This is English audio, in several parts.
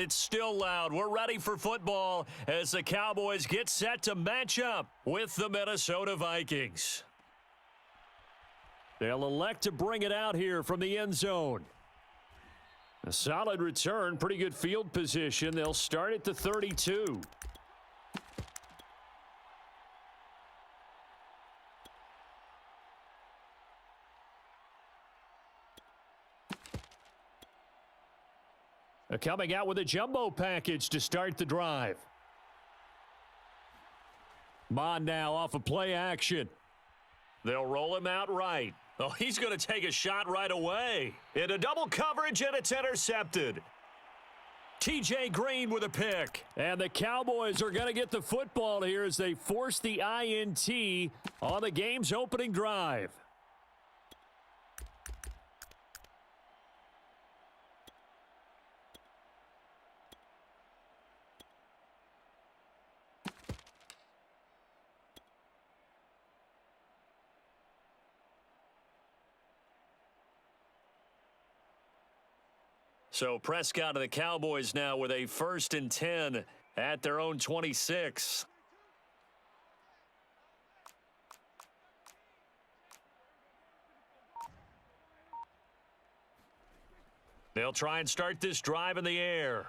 it's still loud. We're ready for football as the Cowboys get set to match up with the Minnesota Vikings. They'll elect to bring it out here from the end zone. A solid return, pretty good field position. They'll start at the 32. Coming out with a jumbo package to start the drive. Mon now off of play action. They'll roll him out right. Oh, he's going to take a shot right away. Into double coverage, and it's intercepted. T.J. Green with a pick. And the Cowboys are going to get the football here as they force the INT on the game's opening drive. So Prescott and the Cowboys now with a 1st and 10 at their own 26. They'll try and start this drive in the air.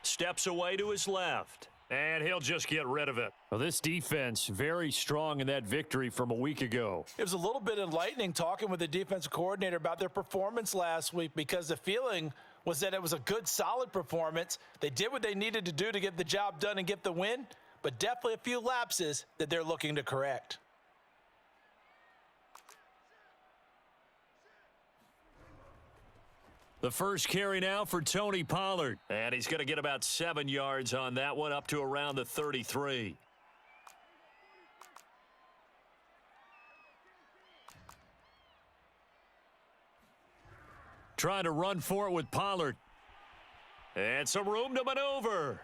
Steps away to his left. And he'll just get rid of it. Well, this defense very strong in that victory from a week ago. It was a little bit enlightening talking with the defensive coordinator about their performance last week because the feeling was that it was a good, solid performance. They did what they needed to do to get the job done and get the win, but definitely a few lapses that they're looking to correct. The first carry now for Tony Pollard. And he's going to get about 7 yards on that one, up to around the 33. Trying to run for it with Pollard. And some room to maneuver.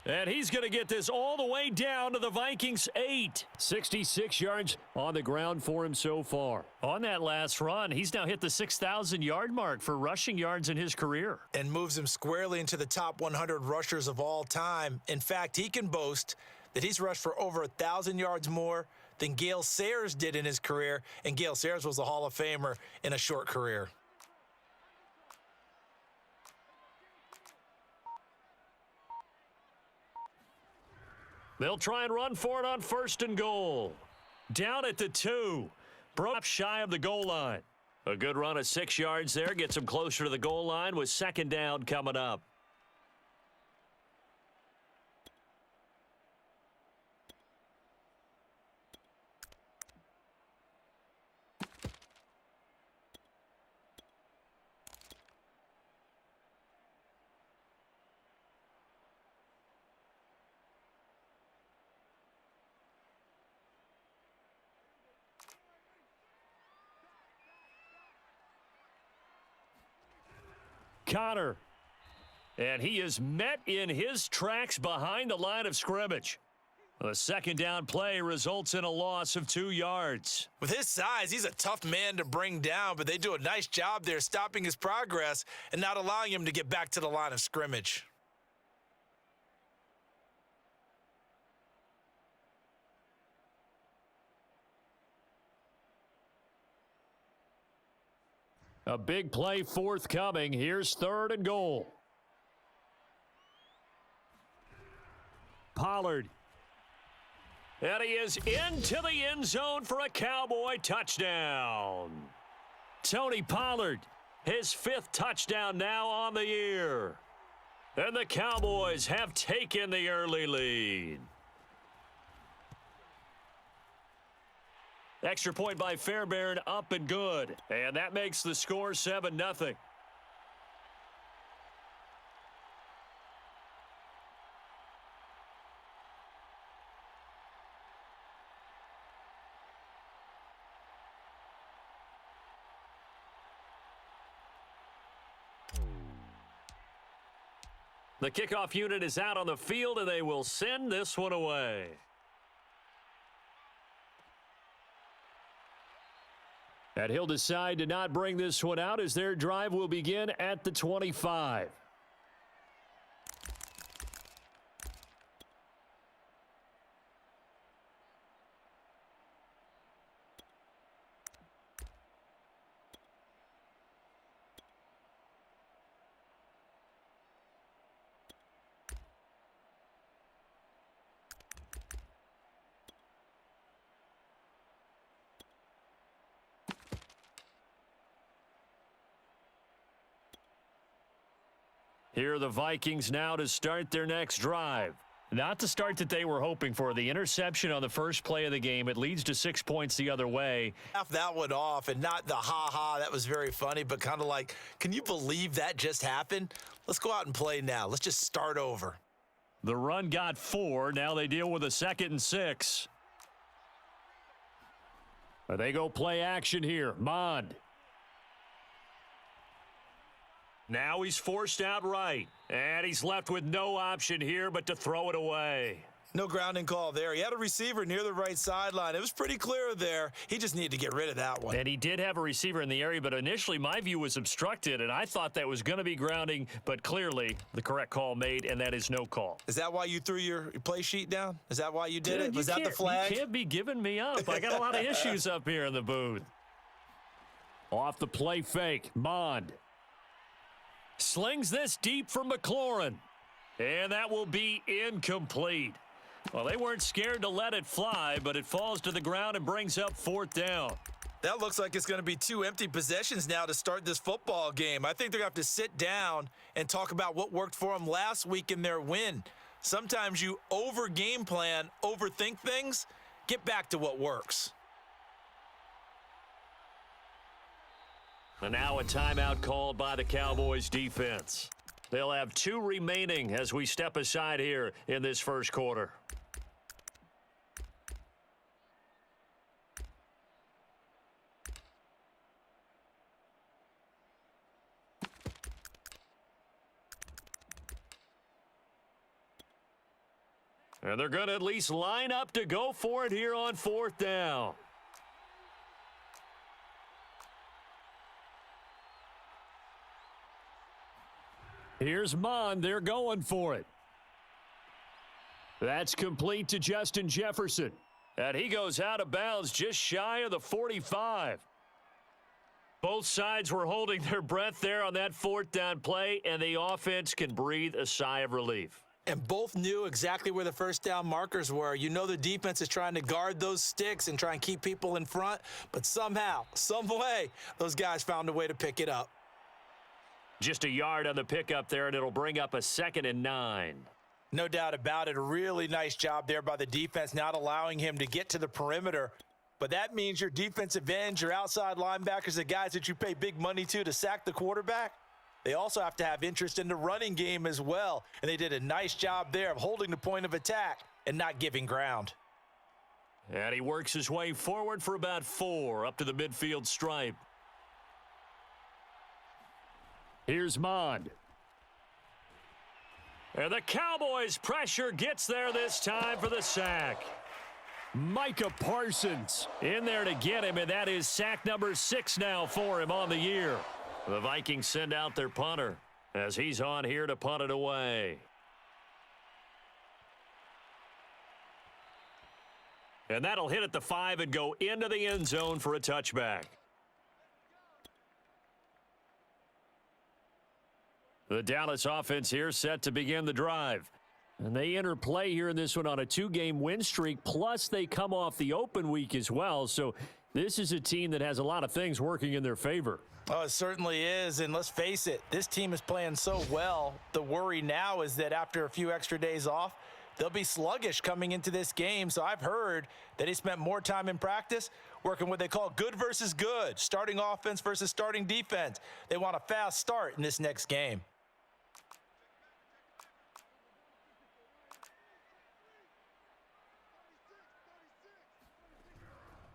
And he's going to get this all the way down to the Vikings' 8. 66 yards on the ground for him so far. On that last run, he's now hit the 6,000-yard mark for rushing yards in his career. And moves him squarely into the top 100 rushers of all time. In fact, he can boast that he's rushed for over 1,000 yards more than Gale Sayers did in his career. And Gale Sayers was a Hall of Famer in a short career. They'll try and run for it on 1st and goal. Down at the 2. Broke shy of the goal line. A good run of 6 yards there. Gets him closer to the goal line with 2nd down coming up. Connor. And he is met in his tracks behind the line of scrimmage. The 2nd down play results in a loss of 2 yards. With his size, he's a tough man to bring down, but they do a nice job there stopping his progress and not allowing him to get back to the line of scrimmage. A big play forthcoming. Here's 3rd and goal. Pollard. And he is into the end zone for a Cowboy touchdown. Tony Pollard, his 5th touchdown now on the year. And the Cowboys have taken the early lead. Extra point by Fairbairn, up and good. And that makes the score 7-0. The kickoff unit is out on the field, and they will send this one away. And he'll decide to not bring this one out as their drive will begin at the 25. Here are the Vikings now to start their next drive. Not the start that they were hoping for. The interception on the first play of the game. It leads to 6 points the other way. Half that one off, and not the ha-ha, that was very funny, but kind of like, can you believe that just happened? Let's go out and play now. Let's just start over. The run got 4. Now they deal with a 2nd and 6. They go play action here. Mond. Now he's forced out right, and he's left with no option here but to throw it away. No grounding call there. He had a receiver near the right sideline. It was pretty clear there. He just needed to get rid of that one. And he did have a receiver in the area, but initially my view was obstructed, and I thought that was going to be grounding, but clearly the correct call made, and that is no call. Is that why you threw your play sheet down? Is that why you did it? Was that the flag? You can't be giving me up. I got a lot of issues up here in the booth. Off the play fake, Mond. Slings this deep for McLaurin. And that will be incomplete. Well, they weren't scared to let it fly, but it falls to the ground and brings up 4th down. That looks like it's going to be 2 empty possessions now to start this football game. I think they're going to have to sit down and talk about what worked for them last week in their win. Sometimes you over-game plan, overthink things, get back to what works. And now a timeout called by the Cowboys defense. They'll have 2 remaining as we step aside here in this first quarter. And they're going to at least line up to go for it here on 4th down. Here's Mond. They're going for it. That's complete to Justin Jefferson. And he goes out of bounds just shy of the 45. Both sides were holding their breath there on that 4th down play, and the offense can breathe a sigh of relief. And both knew exactly where the first down markers were. You know the defense is trying to guard those sticks and try and keep people in front, but somehow, some way, those guys found a way to pick it up. Just a yard on the pickup there, and it'll bring up a 2nd and 9. No doubt about it. A really nice job there by the defense, not allowing him to get to the perimeter. But that means your defensive ends, your outside linebackers, the guys that you pay big money to sack the quarterback, they also have to have interest in the running game as well. And they did a nice job there of holding the point of attack and not giving ground. And he works his way forward for about 4 up to the midfield stripe. Here's Mond. And the Cowboys' pressure gets there this time for the sack. Micah Parsons in there to get him, and that is sack number 6 now for him on the year. The Vikings send out their punter as he's on here to punt it away. And that'll hit at the 5 and go into the end zone for a touchback. The Dallas offense here set to begin the drive. And they enter play here in this one on a 2-game win streak, plus they come off the open week as well. So this is a team that has a lot of things working in their favor. Oh, it certainly is, and let's face it, this team is playing so well. The worry now is that after a few extra days off, they'll be sluggish coming into this game. So I've heard that he spent more time in practice working what they call good versus good, starting offense versus starting defense. They want a fast start in this next game.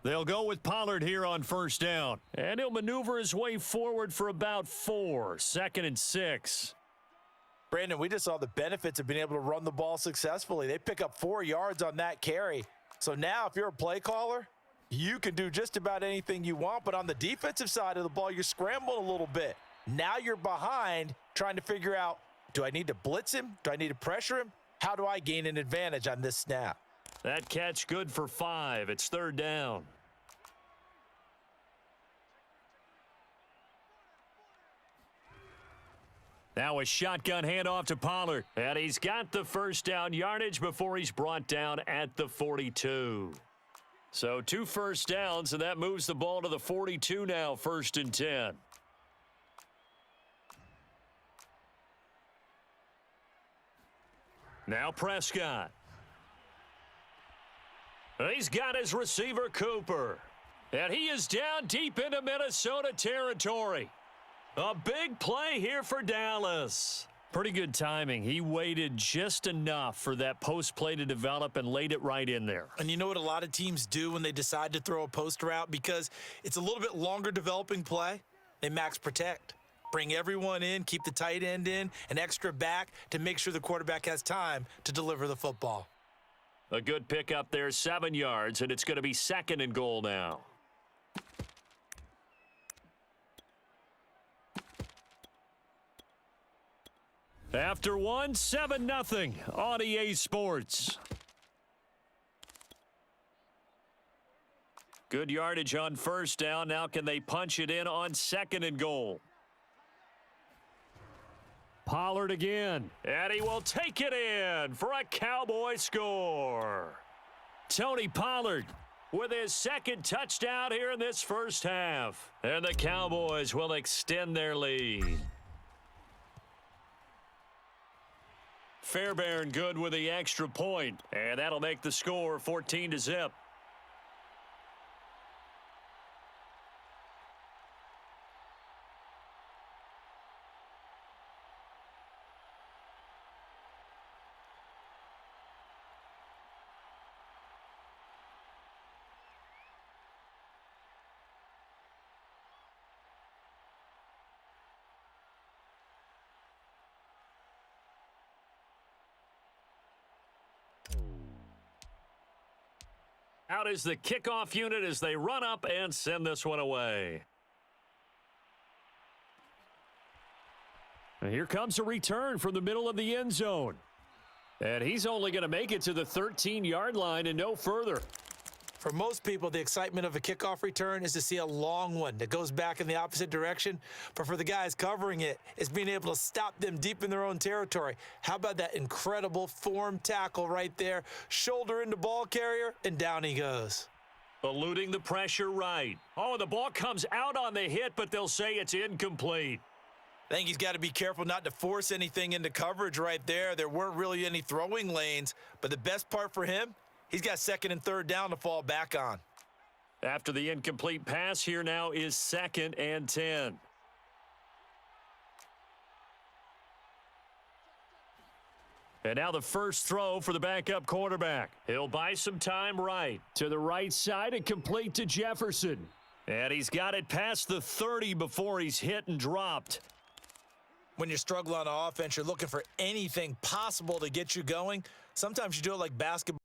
They'll go with Pollard here on first down. And he'll maneuver his way forward for about 4, 2nd and 6. Brandon, we just saw the benefits of being able to run the ball successfully. They pick up 4 yards on that carry. So now if you're a play caller, You can do just about anything you want, but on the defensive side of the ball, you're scrambling a little bit. Now you're behind trying to figure out, do I need to blitz him? Do I need to pressure him? How do I gain an advantage on this snap? That catch good for 5. It's 3rd down. Now a shotgun handoff to Pollard. And he's got the first down yardage before he's brought down at the 42. So 2 first downs, and that moves the ball to the 42 now, 1st and 10. Now Prescott. He's got his receiver, Cooper. And he is down deep into Minnesota territory. A big play here for Dallas. Pretty good timing. He waited just enough for that post play to develop and laid it right in there. And you know what a lot of teams do when they decide to throw a post route? Because it's a little bit longer developing play, they max protect. Bring everyone in, keep the tight end in, an extra back to make sure the quarterback has time to deliver the football. A good pickup there, 7 yards, and it's going to be 2nd and goal now. After 1, 7-0 on EA Sports. Good yardage on 1st down. Now can they punch it in on 2nd and goal? Pollard again. And he will take it in for a Cowboy score. Tony Pollard with his 2nd touchdown here in this first half. And the Cowboys will extend their lead. Fairbairn good with the extra point, and that'll make the score 14-0. Out is the kickoff unit as they run up and send this one away. And here comes a return from the middle of the end zone. And he's only going to make it to the 13-yard line and no further. For most people, the excitement of a kickoff return is to see a long one that goes back in the opposite direction. But for the guys covering it, it's being able to stop them deep in their own territory. How about that incredible form tackle right there? Shoulder into ball carrier, and down he goes. Eluding the pressure right. Oh, the ball comes out on the hit, but they'll say it's incomplete. I think he's got to be careful not to force anything into coverage right there. There weren't really any throwing lanes, but the best part for him, he's got 2nd and 3rd down to fall back on. After the incomplete pass, here now is 2nd and 10. And now the first throw for the backup quarterback. He'll buy some time right. To the right side and complete to Jefferson. And he's got it past the 30 before he's hit and dropped. When you struggle on offense, you're looking for anything possible to get you going. Sometimes you do it like basketball.